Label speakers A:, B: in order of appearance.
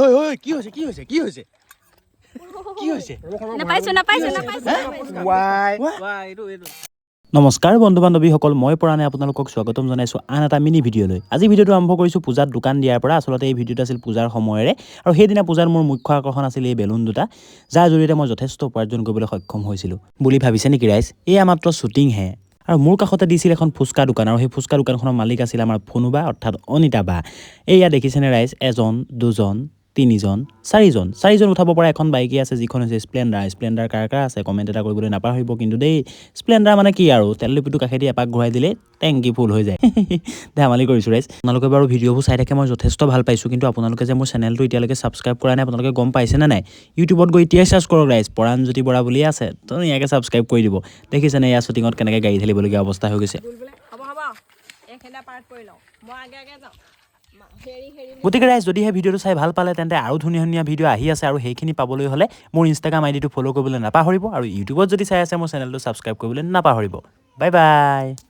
A: ঐ ঐ কি হৈছে কি হৈছে কি হৈছে কি হৈছে নমস্কাৰ বন্ধু বান্ধৱীসকল মই পৰাণে আপোনালোকক স্বাগতম জনাইছোঁ আন এটা মিনি ভিডিঅ'লৈ। আজি ভিডিঅ'টো আৰম্ভ কৰিছোঁ পূজাত দোকান দিয়াৰ পৰা। আচলতে এই ভিডিঅ'টো আছিল পূজাৰ সময়ৰে আৰু সেইদিনা পূজাৰ মোৰ মুখ্য আকৰ্ষণ আছিল এই বেলুন দুটা, যাৰ জৰিয়তে মই যথেষ্ট উপাৰ্জন কৰিবলৈ সক্ষম হৈছিলোঁ বুলি ভাবিছে নেকি ৰাইজ? এয়া মাত্ৰ শ্বুটিংহে। আৰু মোৰ কাষতে দিছিল এখন ফুচকা দোকান আৰু সেই ফুচকা দোকানখনৰ মালিক আছিল আমাৰ ফোনুবা অৰ্থাৎ অনিতা বা। এয়া দেখিছেনে ৰাইজ? এজন দুজন তিনিজন চাৰিজন উঠাব পৰা এখন বাইকে আছে, যিখন হৈছে স্প্লেণ্ডাৰ কাৰ আছে কমেণ্ট এটা কৰিবলৈ নাপাহৰিব কিন্তু দেই। স্প্লেণ্ডাৰ মানে কি আৰু তেলডিপুটো কাষেদি এপাক ঘূৰাই দিলে টেংকি ফুল হৈ যায়। ধেমালি কৰিছোঁ ৰাইজ। আপোনালোকে বাৰু ভিডিঅ'বোৰ চাই থাকে মই যথেষ্ট ভাল পাইছোঁ, কিন্তু আপোনালোকে যে মোৰ চেনেলটো এতিয়ালৈকে ছাবস্ক্ৰাইব কৰা নাই আপোনালোকে গম পাইছেনে নাই? ইউটিউবত গৈ এতিয়াই চাৰ্চ কৰক ৰাইজ, পৰাণজ্যোতি বৰা বুলিয়ে আছে, তো ইয়াকে ছাবস্ক্ৰাইব কৰি দিব। দেখিছেনে এয়া শ্বুটিঙত কেনেকৈ গাড়ী ঢালিবলগীয়া অৱস্থা হৈ গৈছে। গতিকে ৰাইজ যদিহে ভিডিঅ'টো চাই ভাল পালে তেন্তে আৰু ধুনীয়া ধুনীয়া ভিডিঅ' আহি আছে, আৰু সেইখিনি পাবলৈ হ'লে মোৰ ইনষ্টাগ্ৰাম আইডিটো ফ'ল' কৰিবলৈ নাপাহৰিব, আৰু ইউটিউবত যদি চাই আছে মোৰ চেনেলটো ছাবস্ক্ৰাইব কৰিবলৈ নাপাহৰিব। Bye bye.